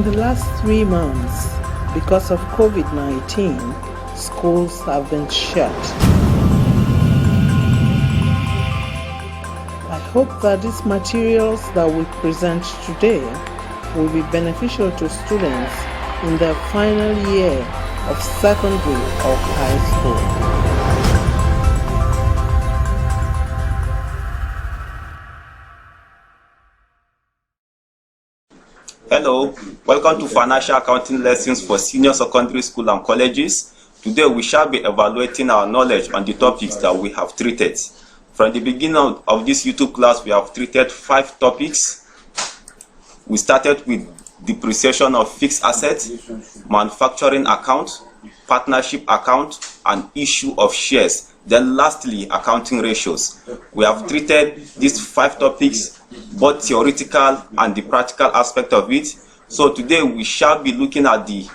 the last 3 months, because of COVID-19, schools have been shut. I hope that these materials that we present today will be beneficial to students in their final year of secondary or high school. Hello, welcome to Financial Accounting Lessons for Senior Secondary School and Colleges. Today we shall be evaluating our knowledge on the topics that we have treated. From the beginning of this YouTube class, we have treated 5 topics. We started with depreciation of fixed assets, manufacturing account, partnership account, and issue of shares. Then lastly, accounting ratios. We have treated these 5 topics, both theoretical and the practical aspect of it. So today we shall be looking at the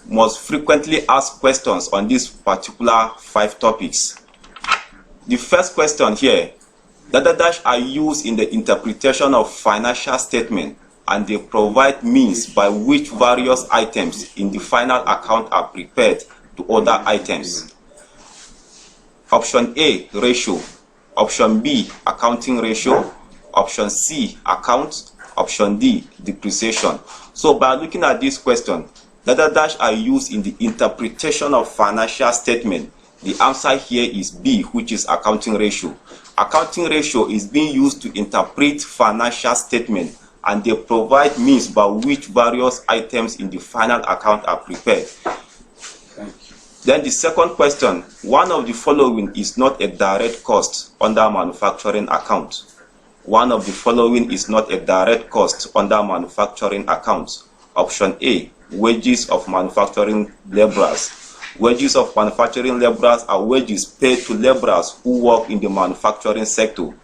most frequently asked questions on these particular 5 topics. The first question here, data dash are used in the interpretation of financial statement and they provide means by which various items in the final account are prepared to other items. Option A, ratio. Option B, accounting ratio. Option C, account. Option D, depreciation. So by looking at this question, data dash are used in the interpretation of financial statement. The answer here is B, which is accounting ratio. Accounting ratio is being used to interpret financial statement and they provide means by which various items in the final account are prepared. Then the second question, one of the following is not a direct cost under manufacturing account. One of the following is not a direct cost under manufacturing account. Option A, wages of manufacturing laborers. Wages of manufacturing laborers are wages paid to laborers who work in the manufacturing sector.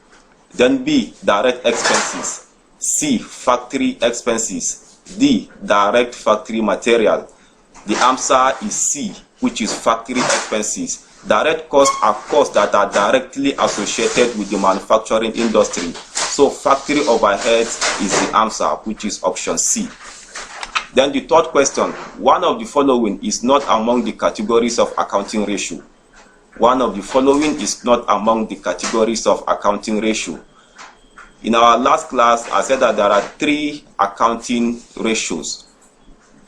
Then B, direct expenses. C, factory expenses. D, direct factory material. The answer is C, which is factory expenses. Direct costs are costs that are directly associated with the manufacturing industry. So factory overheads is the answer, which is option C. Then the third question, one of the following is not among the categories of accounting ratio. One of the following is not among the categories of accounting ratio. In our last class, I said that there are 3 accounting ratios.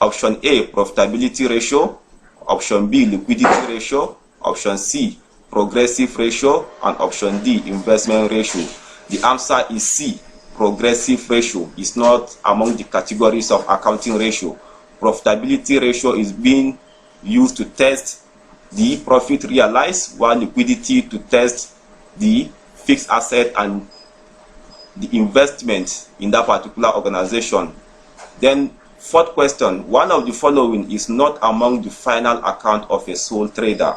Option A, profitability ratio. Option B, liquidity ratio. Option C, progressive ratio. And option D, investment ratio. The answer is C, progressive ratio is not among the categories of accounting ratio. Profitability ratio is being used to test the profit realized, while liquidity to test the fixed asset and the investment in that particular organization. Then fourth question, one of the following is not among the final account of a sole trader.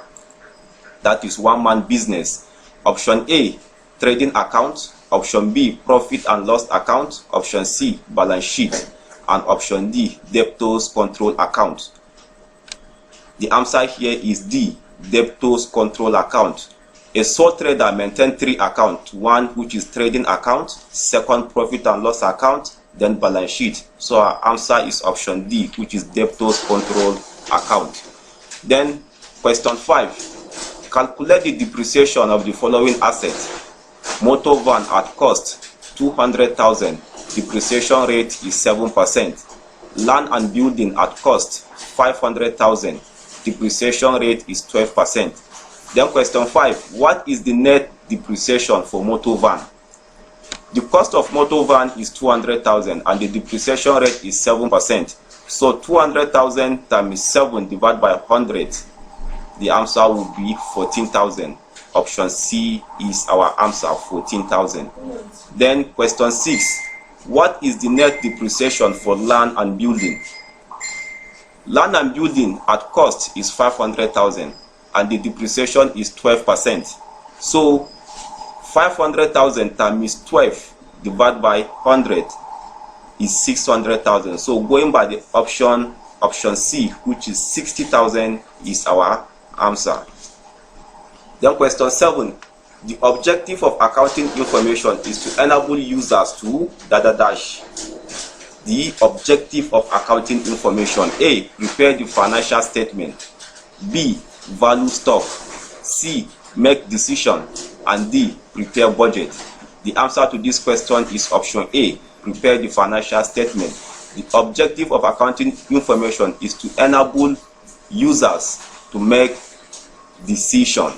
That is one-man business. Option A, trading account. Option B, profit and loss account. Option C, balance sheet. And option D, debtors control account. The answer here is D, debtors control account. A sole trader maintains 3 accounts. One which is trading account, second profit and loss account, then balance sheet. So our answer is option D, which is debtors control account. Then question 5, calculate the depreciation of the following assets. Motor van at cost 200,000, depreciation rate is 7%. Land and building at cost 500,000, depreciation rate is 12%. Then question 5, what is the net depreciation for motor van? The cost of motor van is 200,000 and the depreciation rate is 7%. So 200,000 times 7 divided by 100, the answer will be 14,000. Option C is our answer, 14,000. Then question 6, what is the net depreciation for land and building? Land and building at cost is 500,000 and the depreciation is 12%. So 500,000 times 12 divided by 100 is 600,000. So going by the option C, which is 60,000, is our answer. Then question 7, the objective of accounting information is to enable users to ... the objective of accounting information. A. Prepare the financial statement. B. Value stock. C. Make decision. And D. Prepare budget. The answer to this question is option A. Prepare the financial statement. The objective of accounting information is to enable users to make decision.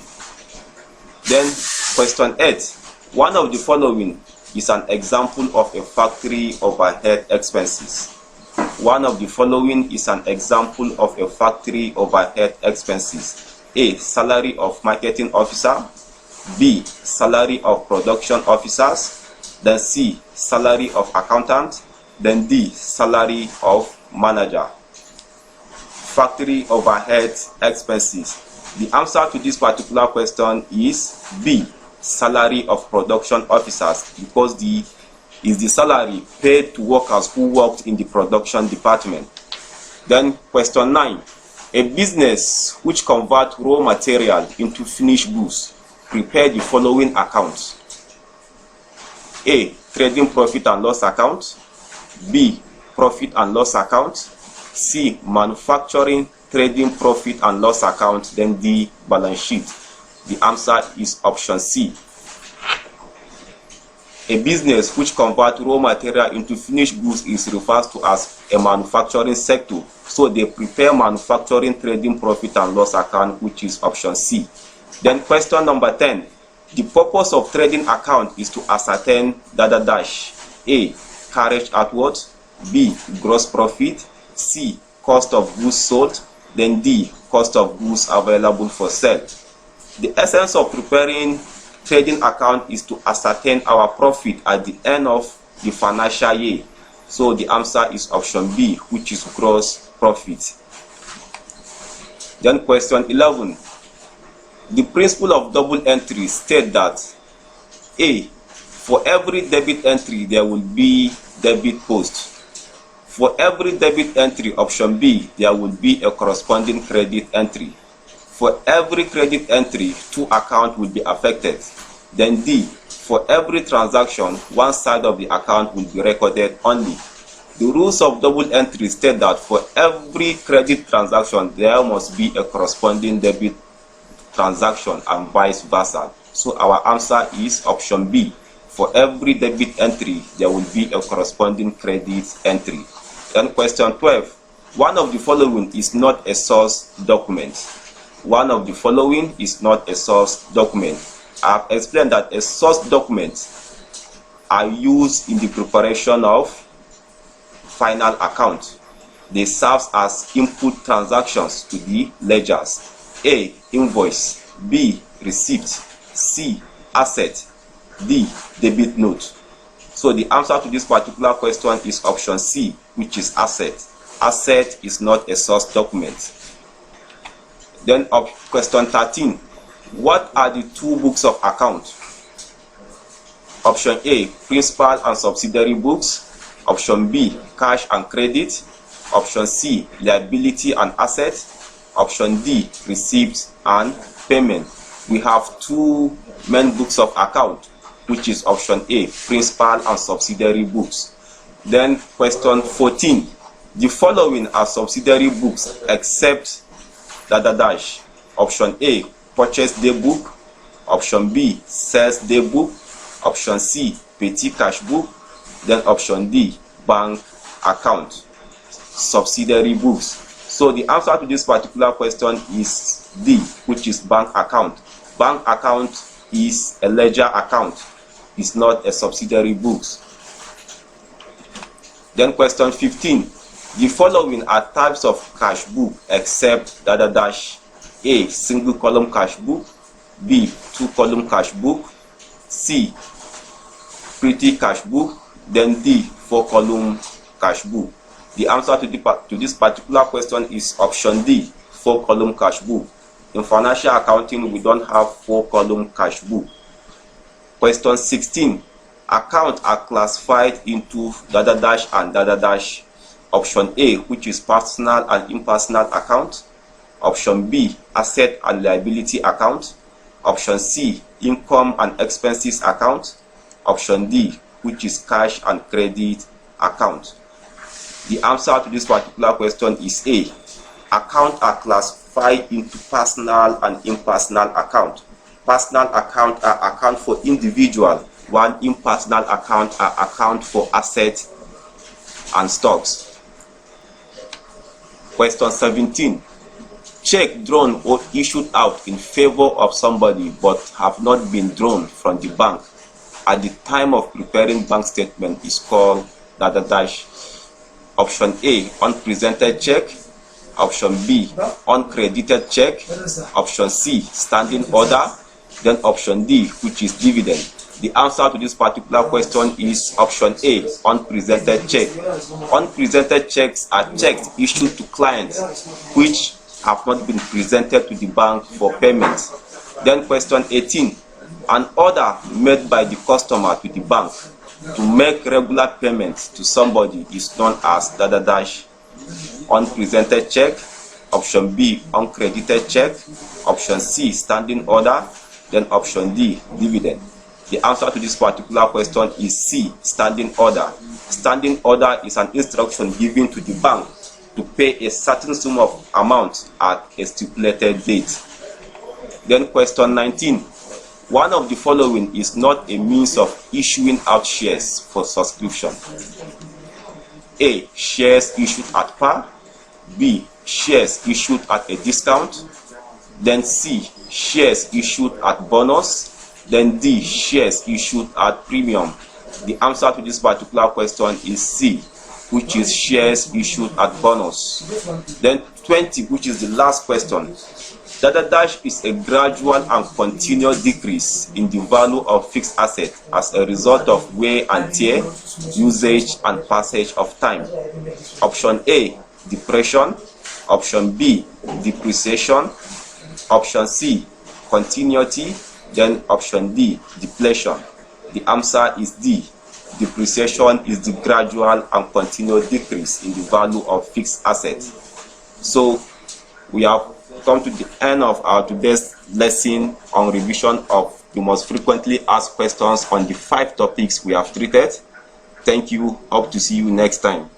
Then question 8. One of the following is an example of a factory overhead expenses. One of the following is an example of a factory overhead expenses. A. Salary of marketing officer. B. Salary of production officers. Then C. Salary of accountant. Then D. Salary of manager. Factory overhead expenses. The answer to this particular question is B. Salary of production officers, because is the salary paid to workers who worked in the production department. Then question 9. A business which converts raw material into finished goods, prepare the following accounts. A. Trading profit and loss account. B. Profit and loss account. C. Manufacturing trading profit and loss account. Then D. Balance sheet. The answer is option C. A business which converts raw material into finished goods is referred to as a manufacturing sector. So they prepare manufacturing trading profit and loss account, which is option C. Then question number 10. The purpose of trading account is to ascertain dash. A. Carriage outward. B. Gross profit. C. Cost of goods sold. Then D. Cost of goods available for sale. The essence of preparing trading account is to ascertain our profit at the end of the financial year. So the answer is option B, which is gross profit. Then question 11. The principle of double entry states that A. For every debit entry, there will be debit post. For every debit entry, option B, there will be a corresponding credit entry. For every credit entry, two accounts will be affected. Then D. For every transaction, one side of the account will be recorded only. The rules of double entry state that for every credit transaction, there must be a corresponding debit transaction and vice versa. So our answer is option B. For every debit entry, there will be a corresponding credit entry. Then question 12. One of the following is not a source document. One of the following is not a source document. I have explained that a source document are used in the preparation of final account. They serve as input transactions to the ledgers. A. Invoice. B. Receipt. C. Asset. D. Debit note. So the answer to this particular question is option C, which is asset. Asset is not a source document. Then question 13. What are the two books of account? Option A. Principal and subsidiary books. Option B. Cash and credit. Option C. Liability and asset. Option D. Receipts and payment. We have two main books of account, which is option A. Principal and subsidiary books. Then question 14. The following are subsidiary books except dash. Option A. Purchase day book. Option B. Sales day book. Option C. Petty cash book. Then option D. Bank account. Subsidiary books. So the answer to this particular question is D, which is bank account. Bank account is a ledger account. It's not a subsidiary books. Then question 15. The following are types of cash book except dash. A. Single column cash book. B. Two column cash book. C. Petty cash book. Then D. Four column cash book. The answer to this particular question is option D. Four column cash book. In financial accounting, we don't have four column cash book. Question 16. Accounts are classified into dash and dash. Option A, which is personal and impersonal account. Option B, asset and liability account. Option C, income and expenses account. Option D, which is cash and credit account. The answer to this particular question is A. Accounts are classified into personal and impersonal account. Personal account are account for individual, while impersonal account are account for assets and stocks. Question 17. Check drawn or issued out in favor of somebody but have not been drawn from the bank at the time of preparing bank statement is called dash. Option A, unpresented check. Option B, uncredited check. Option C, standing order. Then option D, which is dividend. The answer to this particular question is option A, unpresented check. Unpresented checks are checks issued to clients which have not been presented to the bank for payment. Then question 18, an order made by the customer to the bank to make regular payments to somebody is known as dash. Unpresented check. Option B, uncredited check. Option C, standing order. Then option D, dividend. The answer to this particular question is C, standing order. Standing order is an instruction given to the bank to pay a certain sum of amount at a stipulated date. Then question 19. One of the following is not a means of issuing out shares for subscription. A. Shares issued at par. B. Shares issued at a discount. Then C. Shares issued at bonus. Then D. Shares issued at premium. The answer to this particular question is C, which is shares issued at bonus. Then 20, which is the last question. Dash is a gradual and continuous decrease in the value of fixed assets as a result of wear and tear, usage, and passage of time. Option A, depression. Option B, depreciation. Option C, continuity. Then option D, depletion. The answer is D. Depreciation is the gradual and continuous decrease in the value of fixed assets. So we have come to the end of our today's lesson on revision of the most frequently asked questions on the 5 topics we have treated. Thank you. Hope to see you next time.